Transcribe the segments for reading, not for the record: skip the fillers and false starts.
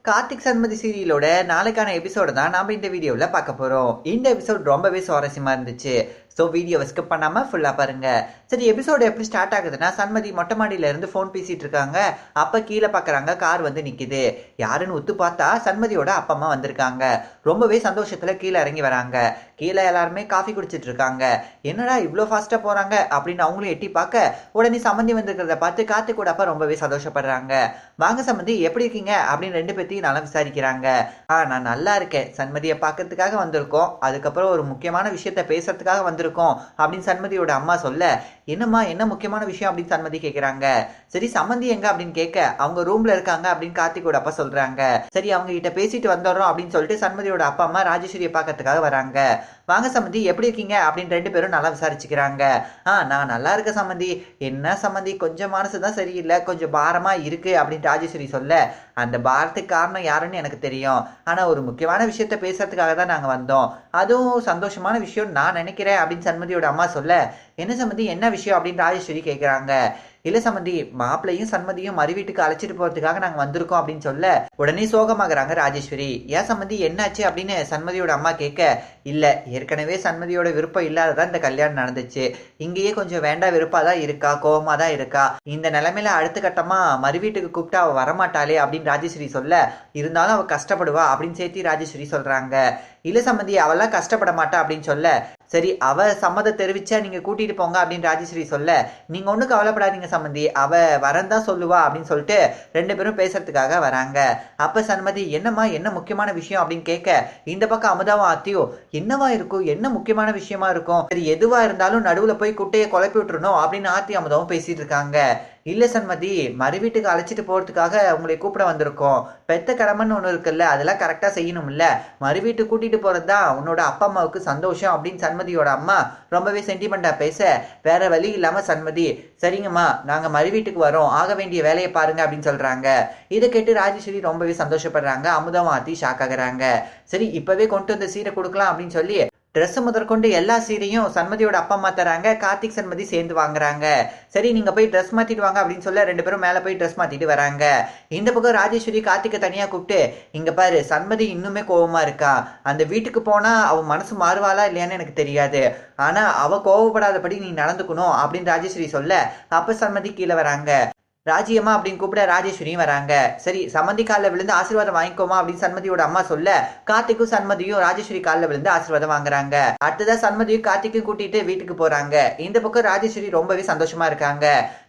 கார்த்திக் சண்மதி சீரியலோட நாளைக்கான எபிசோட தான் நாம இந்த வீடியோவில் பார்க்க போறோம். இந்த எபிசோட் ரொம்பவே சுவாரஸ்யமா இருந்துச்சு. ஸோ வீடியோவை ஸ்கிப் பண்ணாம ஃபுல்லா பாருங்க. சரி, எபிசோடு எப்படி ஸ்டார்ட் ஆகுதுன்னா, சண்மதி மொட்டை மாடியில இருந்து ஃபோன் பேசிட்டு இருக்காங்க. அப்ப கீழே பாக்குறாங்க, கார் வந்து நிக்குது. யாருன்னு ஒத்து பார்த்தா சண்மதியோட அப்பா அம்மா வந்திருக்காங்க. ரொம்பவே சந்தோஷத்துல கீழே இறங்கி வராங்க. கீழே எல்லாருமே காஃபி குடிச்சிட்டு இருக்காங்க. என்னடா இவ்வளோ ஃபாஸ்டா போறாங்க அப்படின்னு அவங்களும் எட்டி பார்க்க, உடனே சம்மந்தி வந்திருக்கிறத பார்த்து கார்த்திகோட அப்பா ரொம்பவே சந்தோஷப்படுறாங்க. வாங்க சம்மந்தி, எப்படி இருக்கீங்க அப்படின்னு ரெண்டு பேர்த்தையும் நல்லா விசாரிக்கிறாங்க. நான் நல்லா இருக்கேன், சண்மதியை பார்க்கறதுக்காக வந்திருக்கோம், அதுக்கப்புறம் ஒரு முக்கியமான விஷயத்த பேசுறதுக்காக வந்திருக்கோம் அப்படின்னு சண்மதியோட அம்மா சொல்ல, என்னம்மா என்ன முக்கியமான விஷயம் அப்படின்னு சண்மதி கேட்கிறாங்க. சரி, சம்மந்தி எங்க அப்படின்னு கேட்க, அவங்க ரூம்ல இருக்காங்க அப்படின்னு கார்த்திகோட அப்பா சொல்றாங்க. சரி, அவங்க கிட்ட பேசிட்டு வந்துடுறோம் அப்படின்னு சொல்லிட்டு சண்மதியோட அப்பா அம்மா ராஜேஸ்வரியை பார்க்கறதுக்காக வராங்க. வாங்க சம்மந்தி, எப்படி இருக்கீங்க அப்படின்னு ரெண்டு பேரும் நல்லா விசாரிச்சுக்கிறாங்க. நான் நல்லா இருக்கேன் சம்மந்தி. என்ன சம்மந்தி, கொஞ்சம் மனசுதான் சரியில்லை, கொஞ்சம் பாரமா இருக்கு அப்படின்னு ராஜேஸ்வரி சொல்ல, அந்த பாரத்துக்கு காரணம் யாருன்னு எனக்கு தெரியும், ஆனா ஒரு முக்கியமான விஷயத்த பேசுறதுக்காக தான் நாங்க வந்தோம், அதுவும் சந்தோஷமான விஷயம் நான் நினைக்கிறேன் அப்படின்னு சண்மதியோட அம்மா சொல்ல, என்ன சம்மந்தி என்ன விஷயம் அப்படின்னு ராஜேஸ்வரி கேட்கிறாங்க. இல்ல சம்மந்தி, மாப்பிள்ளையும் சண்மதியும் மறு வீட்டுக்கு அழைச்சிட்டு போறதுக்காக நாங்க வந்திருக்கோம் அப்படின்னு சொல்ல, உடனே சோகமாகறாங்க ராஜேஸ்வரி. ஏன் சம்மந்தி என்னாச்சு அப்படின்னு சண்மதியோட அம்மா கேட்க, இல்ல ஏற்கனவே சண்மதியோட விருப்பம் இல்லாததான் இந்த கல்யாணம் நடந்துச்சு, இங்கேயே கொஞ்சம் வேண்டாம் விருப்பாதான் இருக்கா, கோவமா தான் இருக்கா, இந்த நிலைமையில அடுத்த கட்டமா மறு வீட்டுக்கு கூப்பிட்டு அவ வரமாட்டாளே அப்படின்னு ராஜேஸ்வரி சொல்ல, இருந்தாலும் அவ கஷ்டப்படுவா அப்படின்னு சேர்த்து ராஜேஸ்வரி சொல்றாங்க. இல்ல சம்மந்தி, அவெல்லாம் கஷ்டப்பட மாட்டா அப்படின்னு சொல்ல, சரி அவ சம்மதம் தெரிவிச்சா நீங்க கூட்டிட்டு போங்க அப்படின்னு ராஜேஸ்வரி சொல்ல, நீங்க ஒன்றும் கவலைப்படாதீங்க சம்மந்தி, அவ வரந்தான் சொல்லுவா அப்படின்னு சொல்லிட்டு ரெண்டு பேரும் பேசுறதுக்காக வராங்க. அப்ப சண்மதி, என்னம்மா என்ன முக்கியமான விஷயம் அப்படின்னு கேட்க, இந்த பக்கம் அமுதாவும் ஆத்தியும், என்னவா இருக்கும், என்ன முக்கியமான விஷயமா இருக்கும், சரி எதுவா இருந்தாலும் நடுவுல போய் குட்டையை குழப்பி விட்டுறணும் அப்படின்னு ஆத்தி அமுதாவும் பேசிட்டு இருக்காங்க. இல்ல சண்மதி, மறு வீட்டுக்கு அழைச்சிட்டு போறதுக்காக உங்களை கூப்பிட வந்திருக்கோம், பெத்த கடமைன்னு ஒண்ணு இருக்குல்ல, அதெல்லாம் கரெக்டா செய்யணும்ல, மறு வீட்டுக்கு கூட்டிட்டு போறதுதான் உன்னோட அப்பா அம்மாவுக்கு சந்தோஷம் அப்படின்னு சண்மதியோட அம்மா ரொம்பவே சென்டிமெண்டா பேச, வேற வழி இல்லாம சண்மதி, சரிங்கம்மா நாங்க மறு வீட்டுக்கு வரோம், ஆக வேண்டிய வேலையை பாருங்க அப்படின்னு சொல்றாங்க. இதை கேட்டு ராஜேஸ்வரி ரொம்பவே சந்தோஷப்படுறாங்க. அமுதம் ஆத்தி ஷாக் ஆகுறாங்க. சரி இப்பவே கொண்டு வந்து சீரை கொடுக்கலாம் அப்படின்னு சொல்லி ட்ரெஸ் முதற்கொண்டு எல்லா சீரையும் சண்மதியோட அப்பா அம்மா தராங்க. கார்த்திக் சண்மதி சேர்ந்து வாங்குறாங்க. சரி நீங்க போய் ட்ரெஸ் மாத்திட்டு வாங்க அப்படின்னு சொல்ல ரெண்டு பேரும் மேல போய் ட்ரெஸ் மாத்திட்டு வராங்க. இந்த பக்கம் ராஜேஸ்வரி கார்த்திகை தனியா கூப்பிட்டு, இங்க பாரு சண்மதி இன்னுமே கோவமா இருக்கா, அந்த வீட்டுக்கு போனா அவ மனசு மாறுவாளா இல்லையான்னு எனக்கு தெரியாது, ஆனா அவ கோவப்படாதபடி நீ நடந்துக்கணும் அப்படின்னு ராஜேஸ்வரி சொல்ல, அப்ப சண்மதி கீழே வராங்க. ராஜியம்மா அப்படின்னு கூப்பிட ராஜேஸ்வரியும் வராங்க. சரி சம்மந்தி காலில் விழுந்து ஆசீர்வாதம் வாங்கிக்கோமா அப்படின்னு சண்மதியோட அம்மா சொல்ல, கார்த்திக்கும் சண்மதியும் ராஜேஸ்வரி காலில் விழுந்து ஆசீர்வாதம் வாங்குறாங்க. அடுத்ததான் சண்மதியும் கார்த்திக்கும் கூட்டிட்டு வீட்டுக்கு போறாங்க. இந்த பக்கம் ராஜேஸ்வரி ரொம்பவே சந்தோஷமா இருக்காங்க.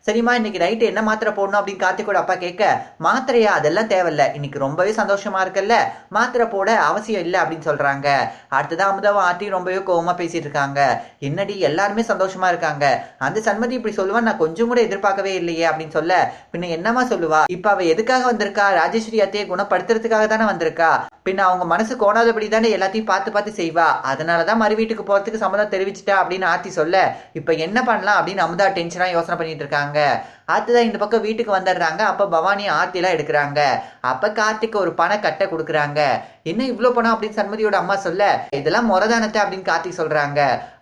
சரிம்மா இன்னைக்கு நைட்டு என்ன மாத்திரை போடணும் அப்படின்னு கார்த்திகோட அப்பா கேட்க, மாத்திரையா, அதெல்லாம் தேவையில்ல, இன்னைக்கு ரொம்பவே சந்தோஷமா இருக்கல்ல, மாத்திரை போட அவசியம் இல்லை அப்படின்னு சொல்றாங்க. அடுத்ததான் அமுதாவும் ஆர்த்தி ரொம்பவே கோவமா பேசிட்டு இருக்காங்க. என்னடி எல்லாருமே சந்தோஷமா இருக்காங்க, அந்த சண்மதி இப்படி சொல்லுவா நான் கொஞ்சம் கூட எதிர்பார்க்கவே இல்லையே அப்படின்னு சொல்ல, பின்ன என்னமா சொல்லுவா, இப்ப அவ எதுக்காக வந்திருக்கா, ராஜேஸ்வரி அத்தையை குணப்படுத்துறதுக்காக தானே வந்திருக்கா, பின்ன அவங்க மனசு கோணாதபடி தானே எல்லாத்தையும் பார்த்து பார்த்து செய்வா, அதனாலதான் மறு வீட்டுக்கு போறதுக்கு சம்மதம் தெரிவிச்சுட்டா அப்படின்னு ஆர்த்தி சொல்ல, இப்ப என்ன பண்ணலாம் அப்படின்னு அமுதா டென்ஷனா யோசனை பண்ணிட்டு இருக்காங்க. அடுத்ததான் இந்த பக்கம் வீட்டுக்கு வந்துடுறாங்க. அப்ப பவானி ஆர்த்திலாம் எடுக்கிறாங்க. அப்ப கார்த்திக் ஒரு பணம் கட்ட கொடுக்குறாங்க. என்ன இவ்வளவு பணம் அப்படின்னு சண்மதியோட அம்மா சொல்ல, இதெல்லாம் முறதானத்தை அப்படின்னு கார்த்திக் சொல்றாங்க.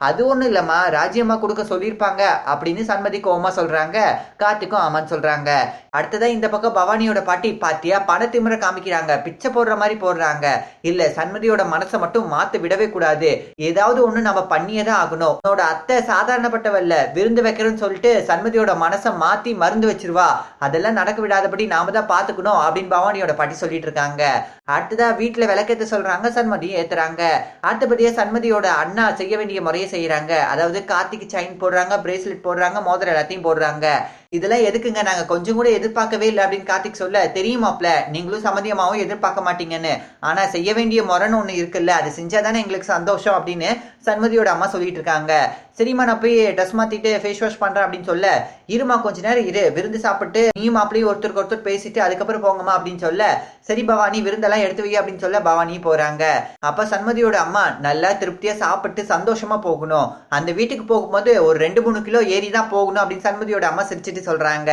அது ஒண்ணும் இல்லம்மா, ராஜ்யம்மா கொடுக்க சொல்லியிருப்பாங்க அப்படின்னு சண்மதி கோவமா சொல்றாங்க. கார்த்திக்கும் ஆமான்னு சொல்றாங்க. அடுத்ததான் இந்த பக்கம் பவானியோட பாட்டி, பாத்தியா பணத்திமுறை காமிக்கிறாங்க, பிச்சை போடுற மாதிரி போடுறாங்க, இல்ல சண்மதியோட மனசை மட்டும் மாத்து விடவே கூடாது, ஏதாவது ஒண்ணு நம்ம பண்ணியதான் ஆகணும், உன்னோட அத்தை சாதாரணப்பட்டவல்ல, விருந்து வைக்கிறேன்னு சொல்லிட்டு சண்மதியோட மனசை மாத்தி மருந்து வச்சிருவா, அதெல்லாம் நடக்க விடாதபடி நாம தான் பாத்துக்கணும் அப்படின்னு பவானியோட பாட்டி சொல்லிட்டு இருக்காங்க. அடுத்ததா வீட்டுல விளக்கேத்த சொல்றாங்க. சண்மதியும் ஏத்துறாங்க. அடுத்தபடியா சண்மதியோட அண்ணா செய்ய வேண்டிய முறையை செய்யறாங்க. அதாவது கார்த்திக் செயின் போடுறாங்க, பிரேஸ்லெட் போடுறாங்க, மோதிரம் எல்லாத்தையும் போடுறாங்க. இதெல்லாம் எதுக்குங்க, நாங்க கொஞ்சம் கூட எதிர்பார்க்கவே இல்லை அப்படின்னு கார்த்திக் சொல்ல, தெரியுமாப்ல நீங்களும் சம்மதியமாவும் எதிர்பார்க்க மாட்டீங்கன்னு, ஆனா செய்ய வேண்டிய முறைன்னு ஒண்ணு இருக்குல்ல, அது செஞ்சாதானே எங்களுக்கு சந்தோஷம் அப்படின்னு சண்மதியோட அம்மா சொல்லிட்டு இருக்காங்க. சரிம்மா நான் போய் ட்ரெஸ் மாத்திட்டு ஃபேஸ் வாஷ் பண்றேன் அப்படின்னு சொல்ல, இருமா கொஞ்ச நேரம் இரு, விருந்து சாப்பிட்டு நீயும் மாப்பிளையும் ஒருத்தருக்கு ஒருத்தர் பேசிட்டு அதுக்கப்புறம் போங்கம்மா அப்படின்னு சொல்ல, சரி பவானி விருந்தெல்லாம் எடுத்து வை அப்படின்னு சொல்ல பவானி போறாங்க. அப்ப சண்மதியோட அம்மா, நல்லா திருப்தியா சாப்பிட்டு சந்தோஷமா போகணும், அந்த வீட்டுக்கு போகும்போது ஒரு 2-3 கிலோ ஏறி தான் போகணும் அப்படின்னு சண்மதியோட அம்மா சிரிச்சிட்டு சொல்றாங்க.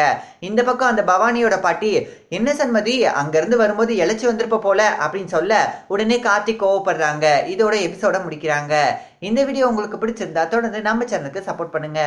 இந்த பக்கம் அந்த பவானியோட பாட்டி, என்ன சண்மதி அங்க இருந்து வரும்போது இழைச்சி வந்திருப்ப போல அப்படின்னு சொல்ல, உடனே கார்த்திக் கோவப்படுறாங்க. இதோட எபிசோட முடிக்கிறாங்க. இந்த வீடியோ உங்களுக்கு பிடிச்சிருந்தா தொடர்ந்து நம்ம சேனலுக்கு சப்போர்ட் பண்ணுங்க.